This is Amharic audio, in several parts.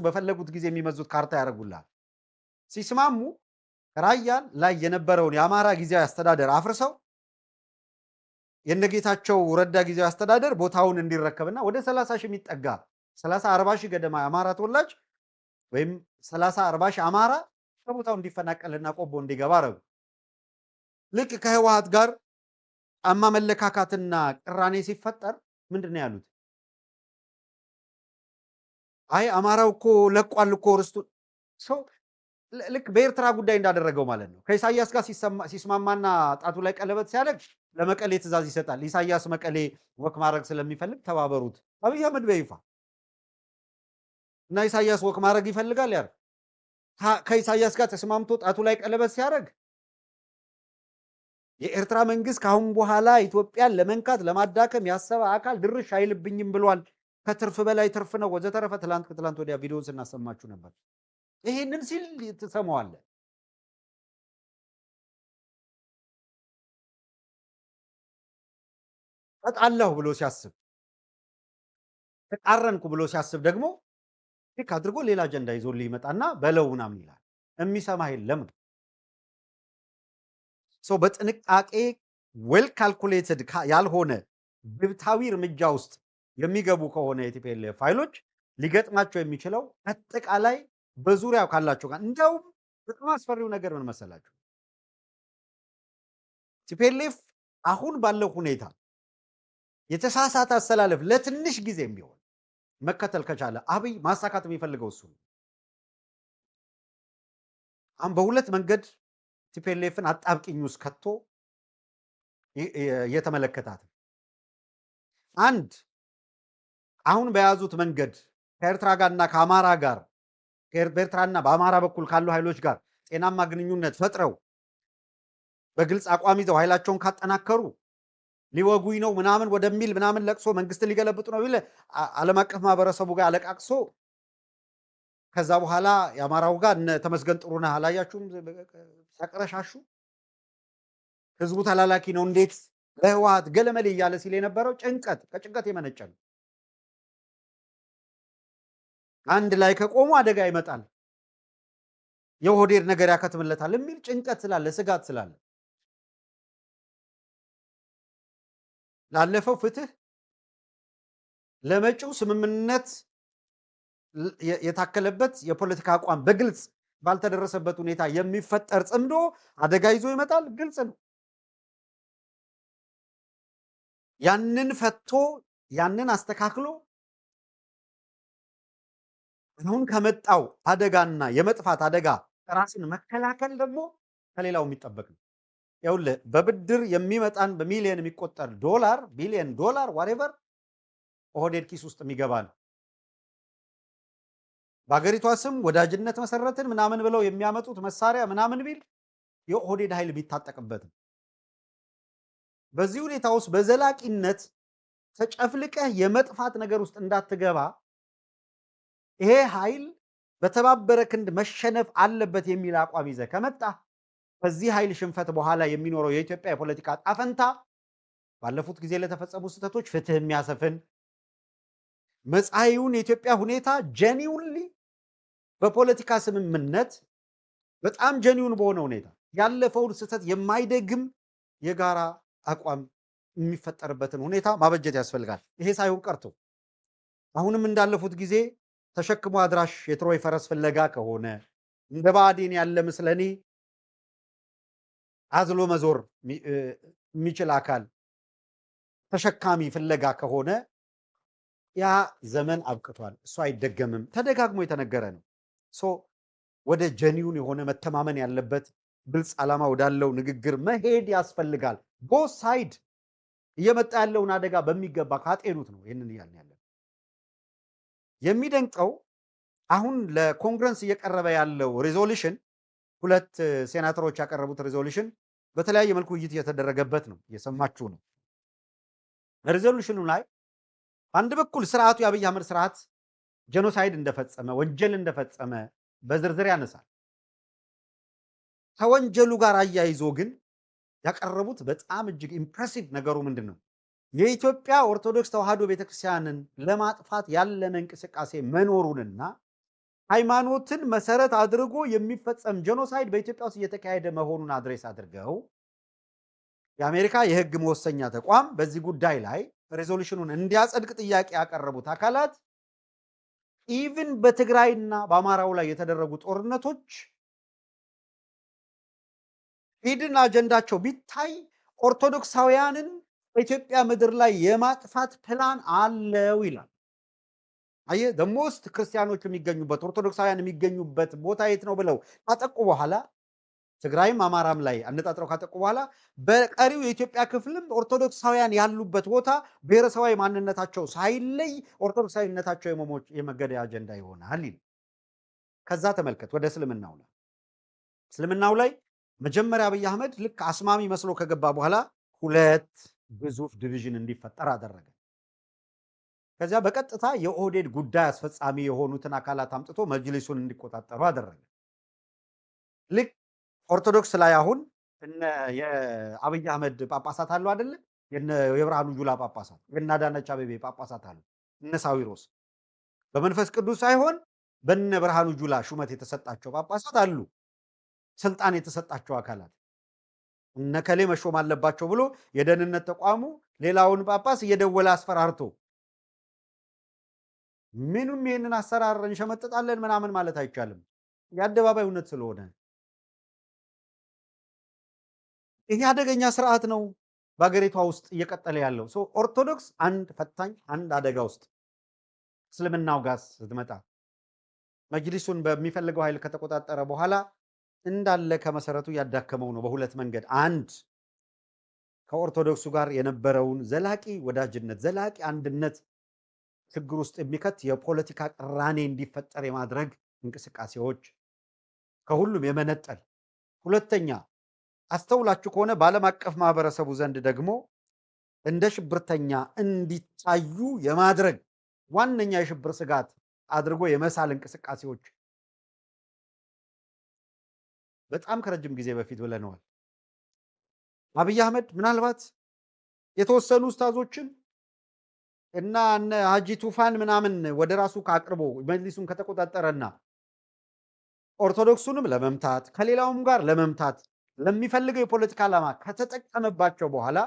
በፈለጉት ጊዜ የሚመዙት ካርታ ያደርጉላል። ሲስማሙ ራያ ላይ የነበረውን የአማራ ጊዜያዊ አስተዳደር አፍርሰው የነጌታቸው ረዳ ጊዜያዊ አስተዳደር ቦታውን እንዲረከብና ወደ 30 ሺህ የሚጠጋ 30 40 ሺህ ገደማ የአማራ ተወላጅ ወይም 30 40 ሺህ አማራ ከቦታው እንዲፈናቀልና ቆቦ እንዲገባ አረጉ። ልክ ከህወሓት ጋር ጫማ መለካካትና ቅራኔ ሲፈጠር ምንድነው ያሉት? አይ አማራው እኮ ለቋል እኮ ርስቱ ሰው ልክ በኤርትራ ጉዳይ እንዳደረገው ማለት ነው። ከኢሳያስ ጋር ሲስማማና ጣቱ ላይ ቀለበት ሲያደርግ ለመቀሌ ትእዛዝ ይሰጣል። ኢሳያስ መቀሌ ወክ ማድረግ ስለሚፈልግ ተባበሩት። አብይ አህመድ በይፋ እና ኢሳያስ ወክ ማድረግ ይፈልጋል ያር ከኢሳያስ ጋር ተስማምቶ ጣቱ ላይ ቀለበት ሲያደርግ የኤርትራ መንግስት ካሁን በኋላ ኢትዮጵያን ለመንካት ለማዳከም ያሰበ አካል ድርሽ አይልብኝም ብሏል። ከትርፍ በላይ ትርፍ ነው ወዘተረፈ። ትላንት ወዲያ ቪዲዮን ስናሰማችሁ ነበር። ይሄንን ሲል ትሰማዋለህ። ተጣላሁ ብሎ ሲያስብ ተቃረንኩ ብሎ ሲያስብ ደግሞ ልክ አድርጎ ሌላ አጀንዳ ይዞልህ ይመጣና በለው ምናምን ይላል። የሚሰማህ የለም። ሰው በጥንቃቄ ዌል ካልኩሌትድ ያልሆነ ግብታዊ እርምጃ ውስጥ የሚገቡ ከሆነ የቲፒኤልኤፍ ፋይሎች ሊገጥማቸው የሚችለው አጠቃላይ በዙሪያው ካላቸው ጋር እንደውም በጣም አስፈሪው ነገር ምን መሰላችሁ? ቲፒኤልኤፍ አሁን ባለው ሁኔታ የተሳሳተ አሰላለፍ ለትንሽ ጊዜም ቢሆን መከተል ከቻለ አብይ ማሳካት የሚፈልገው እሱ ነው። አሁን በሁለት መንገድ ቲፒኤልኤፍን አጣብቂኝ ውስጥ ከቶ እየተመለከታት አንድ አሁን በያዙት መንገድ ከኤርትራ ጋርና ከአማራ ጋር በኤርትራና በአማራ በኩል ካሉ ኃይሎች ጋር ጤናማ ግንኙነት ፈጥረው በግልጽ አቋም ይዘው ኃይላቸውን ካጠናከሩ ሊወጉኝ ነው ምናምን ወደሚል ምናምን ለቅሶ መንግስትን ሊገለብጡ ነው ይለ ዓለም አቀፍ ማህበረሰቡ ጋር አለቃቅሶ ከዛ በኋላ የአማራው ጋር እነ ተመስገን ጥሩነህ አላያችሁም ሲያቀረሻሹ ህዝቡ ተላላኪ ነው እንዴት ለህወሓት ገለመሌ እያለ ሲል የነበረው ከጭንቀት የመነጨ ነው። አንድ ላይ ከቆሙ አደጋ ይመጣል፣ የኦህዴድ ነገር ያከትምለታል የሚል ጭንቀት ስላለ ስጋት ስላለ ላለፈው ፍትህ ለመጪው ስምምነት የታከለበት የፖለቲካ አቋም በግልጽ ባልተደረሰበት ሁኔታ የሚፈጠር ጽምዶ አደጋ ይዞ ይመጣል። ግልጽ ነው። ያንን ፈቶ ያንን አስተካክሎ አሁን ከመጣው አደጋና የመጥፋት አደጋ ራስን መከላከል ደግሞ ከሌላው የሚጠበቅ ነው። ይኸውልህ በብድር የሚመጣን በሚሊዮን የሚቆጠር ዶላር ቢሊዮን ዶላር ዋሬቨር ኦህዴድ ኪስ ውስጥ የሚገባ ነው። በአገሪቷ ስም ወዳጅነት መሰረትን ምናምን ብለው የሚያመጡት መሳሪያ ምናምን ቢል የኦህዴድ ኃይል ቢታጠቅበት በዚህ ሁኔታ ውስጥ በዘላቂነት ተጨፍልቀህ የመጥፋት ነገር ውስጥ እንዳትገባ ይሄ ኃይል በተባበረ ክንድ መሸነፍ አለበት የሚል አቋም ይዘህ ከመጣ በዚህ ኃይል ሽንፈት በኋላ የሚኖረው የኢትዮጵያ የፖለቲካ ጣፈንታ ባለፉት ጊዜ ለተፈጸሙ ስህተቶች ፍትህ የሚያሰፍን መጻኢውን የኢትዮጵያ ሁኔታ ጀኒውንሊ በፖለቲካ ስምምነት በጣም ጀኒውን በሆነ ሁኔታ ያለፈውን ስህተት የማይደግም የጋራ አቋም የሚፈጠርበትን ሁኔታ ማበጀት ያስፈልጋል። ይሄ ሳይሆን ቀርቶ አሁንም እንዳለፉት ጊዜ ተሸክሞ አድራሽ የትሮይ ፈረስ ፍለጋ ከሆነ እንደ ብአዴን ያለ ምስለኔ አዝሎ መዞር የሚችል አካል ተሸካሚ ፍለጋ ከሆነ ያ ዘመን አብቅቷል። እሱ አይደገምም። ተደጋግሞ የተነገረ ነው። ወደ ጀኒውን የሆነ መተማመን ያለበት ግልጽ ዓላማ ወዳለው ንግግር መሄድ ያስፈልጋል። ቦት ሳይድ እየመጣ ያለውን አደጋ በሚገባ ካጤኑት ነው ይህንን እያልን ያለ። የሚደንቀው አሁን ለኮንግረስ እየቀረበ ያለው ሪዞሉሽን ሁለት ሴናተሮች ያቀረቡት ሪዞሉሽን በተለያየ መልኩ ውይይት እየተደረገበት ነው። እየሰማችሁ ነው። ሪዞሉሽኑ ላይ አንድ በኩል ስርዓቱ የአብይ አህመድ ስርዓት ጄኖሳይድ እንደፈጸመ ወንጀል እንደፈጸመ በዝርዝር ያነሳል። ከወንጀሉ ጋር አያይዞ ግን ያቀረቡት በጣም እጅግ ኢምፕሬሲቭ ነገሩ ምንድነው? የኢትዮጵያ ኦርቶዶክስ ተዋሕዶ ቤተክርስቲያንን ለማጥፋት ያለመ እንቅስቃሴ መኖሩንና ሃይማኖትን መሰረት አድርጎ የሚፈጸም ጄኖሳይድ በኢትዮጵያ ውስጥ እየተካሄደ መሆኑን አድሬስ አድርገው የአሜሪካ የህግ መወሰኛ ተቋም በዚህ ጉዳይ ላይ ሬዞሉሽኑን እንዲያጸድቅ ጥያቄ ያቀረቡት አካላት ኢቭን በትግራይና በአማራው ላይ የተደረጉ ጦርነቶች ሂድን አጀንዳቸው ቢታይ ኦርቶዶክሳውያንን በኢትዮጵያ ምድር ላይ የማጥፋት ፕላን አለው ይላል። አየህ ደሞስት ክርስቲያኖች የሚገኙበት ኦርቶዶክሳውያን የሚገኙበት ቦታ የት ነው ብለው ካጠቁ በኋላ ትግራይም አማራም ላይ አነጣጥረው ካጠቁ በኋላ በቀሪው የኢትዮጵያ ክፍልም ኦርቶዶክሳውያን ያሉበት ቦታ ብሔረሰባዊ ማንነታቸው ሳይለይ ኦርቶዶክሳዊነታቸው የመገደያ አጀንዳ ይሆናል ይላል። ከዛ ተመልከት ወደ እስልምናው ላይ መጀመሪያ አብይ አህመድ ልክ አስማሚ መስሎ ከገባ በኋላ ሁለት ግዙፍ ዲቪዥን እንዲፈጠር አደረገ። ከዚያ በቀጥታ የኦህዴድ ጉዳይ አስፈጻሚ የሆኑትን አካላት አምጥቶ መጅሊሱን እንዲቆጣጠሩ አደረገ። ልክ ኦርቶዶክስ ላይ አሁን እነ የአብይ አህመድ ጳጳሳት አሉ አይደለ? የብርሃኑ ጁላ ጳጳሳት፣ የእነ አዳነች አቤቤ ጳጳሳት አሉ፣ እነ ሳዊሮስ በመንፈስ ቅዱስ ሳይሆን በነ ብርሃኑ ጁላ ሹመት የተሰጣቸው ጳጳሳት አሉ። ስልጣን የተሰጣቸው አካላት እነ ከሌ መሾም አለባቸው ብሎ የደህንነት ተቋሙ ሌላውን ጳጳስ እየደወለ አስፈራርቶ ምንም ይሄንን አሰራር እንሸመጥጣለን ምናምን ማለት አይቻልም። የአደባባይ እውነት ስለሆነ ይሄ አደገኛ ስርዓት ነው በአገሪቷ ውስጥ እየቀጠለ ያለው። ኦርቶዶክስ አንድ ፈታኝ አንድ አደጋ ውስጥ እስልምናው ጋር ስትመጣ መጅሊሱን በሚፈልገው ኃይል ከተቆጣጠረ በኋላ እንዳለ ከመሰረቱ ያዳከመው ነው በሁለት መንገድ። አንድ ከኦርቶዶክሱ ጋር የነበረውን ዘላቂ ወዳጅነት፣ ዘላቂ አንድነት ችግር ውስጥ የሚከት የፖለቲካ ቅራኔ እንዲፈጠር የማድረግ እንቅስቃሴዎች ከሁሉም የመነጠል። ሁለተኛ አስተውላችሁ ከሆነ በዓለም አቀፍ ማህበረሰቡ ዘንድ ደግሞ እንደ ሽብርተኛ እንዲታዩ የማድረግ ዋነኛ የሽብር ስጋት አድርጎ የመሳል እንቅስቃሴዎች በጣም ከረጅም ጊዜ በፊት ብለነዋል። አብይ አህመድ ምናልባት የተወሰኑ ኡስታዞችን እና እነ ሀጂ ቱፋን ምናምን ወደ ራሱ ካቅርቦ መጅሊሱን ከተቆጣጠረና ኦርቶዶክሱንም ለመምታት ከሌላውም ጋር ለመምታት ለሚፈልገው የፖለቲካ ዓላማ ከተጠቀመባቸው በኋላ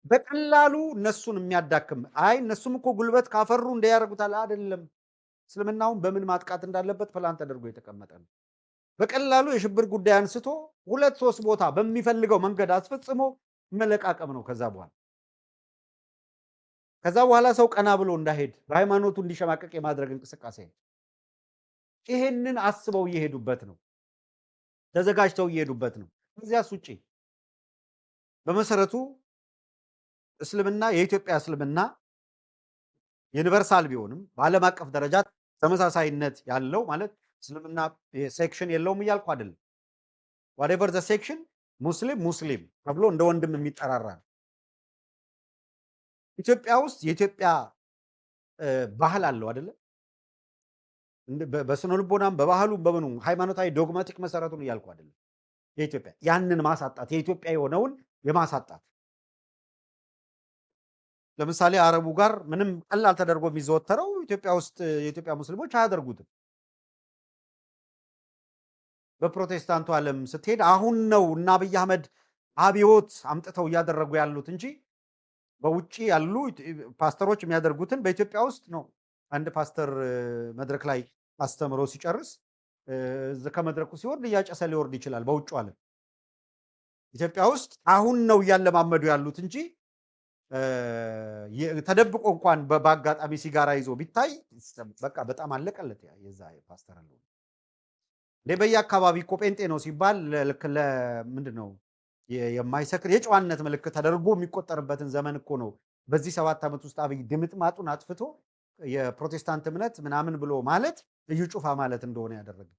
በቀላሉ እነሱን የሚያዳክም እነሱም እኮ ጉልበት ካፈሩ እንዲያደርጉታል አይደለም። እስልምናውን በምን ማጥቃት እንዳለበት ፕላን ተደርጎ የተቀመጠ ነው። በቀላሉ የሽብር ጉዳይ አንስቶ ሁለት ሶስት ቦታ በሚፈልገው መንገድ አስፈጽሞ መለቃቀም ነው። ከዛ በኋላ ሰው ቀና ብሎ እንዳይሄድ በሃይማኖቱ እንዲሸማቀቅ የማድረግ እንቅስቃሴ ነው። ይሄንን አስበው እየሄዱበት ነው፣ ተዘጋጅተው እየሄዱበት ነው። ከዚያስ ውጪ በመሰረቱ እስልምና የኢትዮጵያ እስልምና ዩኒቨርሳል ቢሆንም በዓለም አቀፍ ደረጃ ተመሳሳይነት ያለው ማለት እስልምና ሴክሽን የለውም እያልኩ አይደለም። ዋትኤቨር ዘ ሴክሽን ሙስሊም ተብሎ እንደ ወንድም የሚጠራራ ነው። ኢትዮጵያ ውስጥ የኢትዮጵያ ባህል አለው አይደለ? በስነ ልቦናም በባህሉም በምኑ ሃይማኖታዊ ዶግማቲክ መሰረቱን እያልኩ አይደለም። የኢትዮጵያ ያንን ማሳጣት የኢትዮጵያ የሆነውን የማሳጣት ለምሳሌ አረቡ ጋር ምንም ቀላል ተደርጎ የሚዘወተረው ኢትዮጵያ ውስጥ የኢትዮጵያ ሙስሊሞች አያደርጉትም። በፕሮቴስታንቱ ዓለም ስትሄድ አሁን ነው እና አብይ አህመድ አብዮት አምጥተው እያደረጉ ያሉት እንጂ በውጪ ያሉ ፓስተሮች የሚያደርጉትን በኢትዮጵያ ውስጥ ነው። አንድ ፓስተር መድረክ ላይ አስተምሮ ሲጨርስ ከመድረኩ ሲወርድ እያጨሰ ሊወርድ ይችላል። በውጭ ዓለም ኢትዮጵያ ውስጥ አሁን ነው እያለማመዱ ያሉት እንጂ ተደብቆ እንኳን በአጋጣሚ ሲጋራ ይዞ ቢታይ በቃ በጣም አለቀለት። የዛ ፓስተር አለው በየአካባቢ እኮ ጴንጤ ነው ሲባል ልክ ለምንድን ነው የማይሰክር የጨዋነት ምልክት ተደርጎ የሚቆጠርበትን ዘመን እኮ ነው። በዚህ 7 ዓመት ውስጥ አብይ ድምጥማጡን አጥፍቶ የፕሮቴስታንት እምነት ምናምን ብሎ ማለት እዩ ጩፋ ማለት እንደሆነ ያደረገ።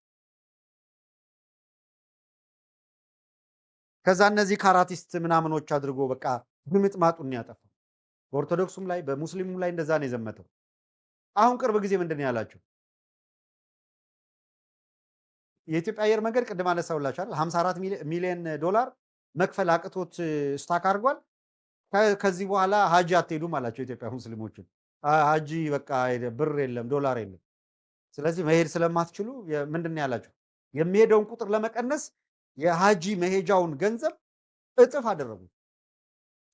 ከዛ እነዚህ ካራቲስት ምናምኖች አድርጎ በቃ ድምጥማጡን ያጠፋው። በኦርቶዶክሱም ላይ በሙስሊሙም ላይ እንደዛ ነው የዘመተው። አሁን ቅርብ ጊዜ ምንድን ነው ያላቸው? የኢትዮጵያ አየር መንገድ ቅድም አነሳውላችኋል 54 ሚሊዮን ዶላር መክፈል አቅቶት ስታክ አድርጓል። ከዚህ በኋላ ሀጂ አትሄዱም አላቸው ኢትዮጵያ ሙስሊሞችን። ሀጂ በቃ ብር የለም ዶላር የለም። ስለዚህ መሄድ ስለማትችሉ ምንድን ያላችሁ የሚሄደውን ቁጥር ለመቀነስ የሃጂ መሄጃውን ገንዘብ እጥፍ አደረጉ።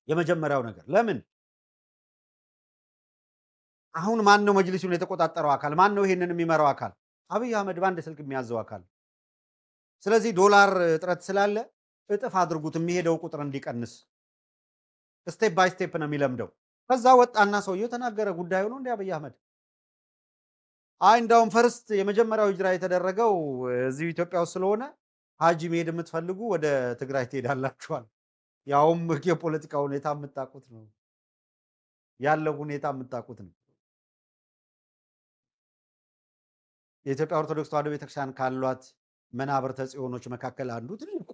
የመጀመሪያው ነገር ለምን አሁን ማን ነው መጅሊሱን የተቆጣጠረው አካል? ማን ነው ይሄንን የሚመራው አካል? አብይ አህመድ በአንድ ስልክ የሚያዘው አካል። ስለዚህ ዶላር እጥረት ስላለ እጥፍ አድርጉት የሚሄደው ቁጥር እንዲቀንስ። ስቴፕ ባይ ስቴፕ ነው የሚለምደው። ከዛ ወጣና ሰውየው ተናገረ። ጉዳዩ ነው እንደ አብይ አህመድ አይ እንዳውም ፈርስት የመጀመሪያው ሂጅራ የተደረገው እዚሁ ኢትዮጵያ ውስጥ ስለሆነ ሀጂ መሄድ የምትፈልጉ ወደ ትግራይ ትሄዳላችኋል። ያውም የፖለቲካ ሁኔታ የምታውቁት ነው ያለው ሁኔታ የምታውቁት ነው። የኢትዮጵያ ኦርቶዶክስ ተዋሕዶ ቤተክርስቲያን ካሏት መናብርተ ጽዮኖች መካከል አንዱ ትልቁ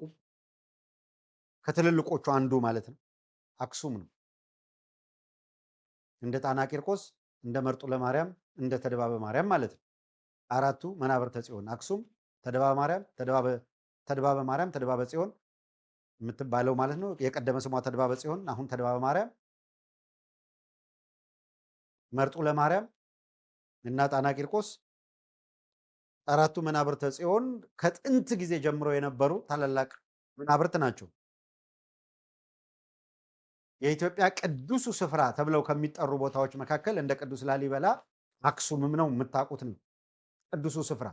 ከትልልቆቹ አንዱ ማለት ነው አክሱም ነው። እንደ ጣና ቂርቆስ፣ እንደ መርጦ ለማርያም፣ እንደ ተድባበ ማርያም ማለት ነው። አራቱ መናብርተ ጽዮን አክሱም፣ ተድባበ ማርያም፣ ተድባበ ጽዮን የምትባለው ማለት ነው። የቀደመ ስሟ ተድባበ ጽዮን፣ አሁን ተድባበ ማርያም፣ መርጦ ለማርያም እና ጣና ቂርቆስ አራቱ መናብርተ ጽዮን ከጥንት ጊዜ ጀምሮ የነበሩ ታላላቅ መናብርት ናቸው። የኢትዮጵያ ቅዱሱ ስፍራ ተብለው ከሚጠሩ ቦታዎች መካከል እንደ ቅዱስ ላሊበላ አክሱምም ነው የምታውቁት ነው ቅዱሱ ስፍራ።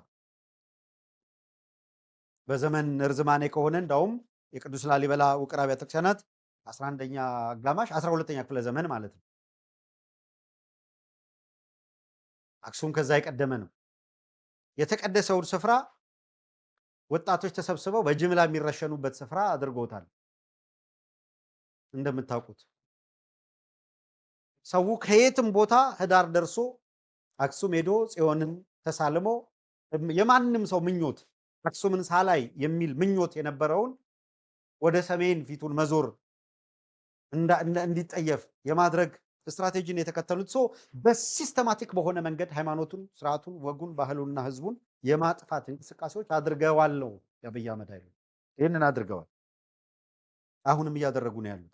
በዘመን እርዝማኔ ከሆነ እንዳውም የቅዱስ ላሊበላ ውቅር አብያተ ክርስቲያናት 11ኛ አጋማሽ 12ኛ ክፍለ ዘመን ማለት ነው። አክሱም ከዛ የቀደመ ነው። የተቀደሰውን ስፍራ ወጣቶች ተሰብስበው በጅምላ የሚረሸኑበት ስፍራ አድርጎታል። እንደምታውቁት ሰው ከየትም ቦታ ህዳር ደርሶ አክሱም ሄዶ ጽዮንን ተሳልሞ የማንም ሰው ምኞት አክሱምን ሳላይ የሚል ምኞት የነበረውን ወደ ሰሜን ፊቱን መዞር እንዲጠየፍ የማድረግ ስትራቴጂን የተከተሉት ሰው በሲስተማቲክ በሆነ መንገድ ሃይማኖቱን፣ ስርዓቱን፣ ወጉን፣ ባህሉንና ህዝቡን የማጥፋት እንቅስቃሴዎች አድርገዋል ነው የአብይ አህመድ ኃይሉ። ይህንን አድርገዋል። አሁንም እያደረጉ ነው ያሉት።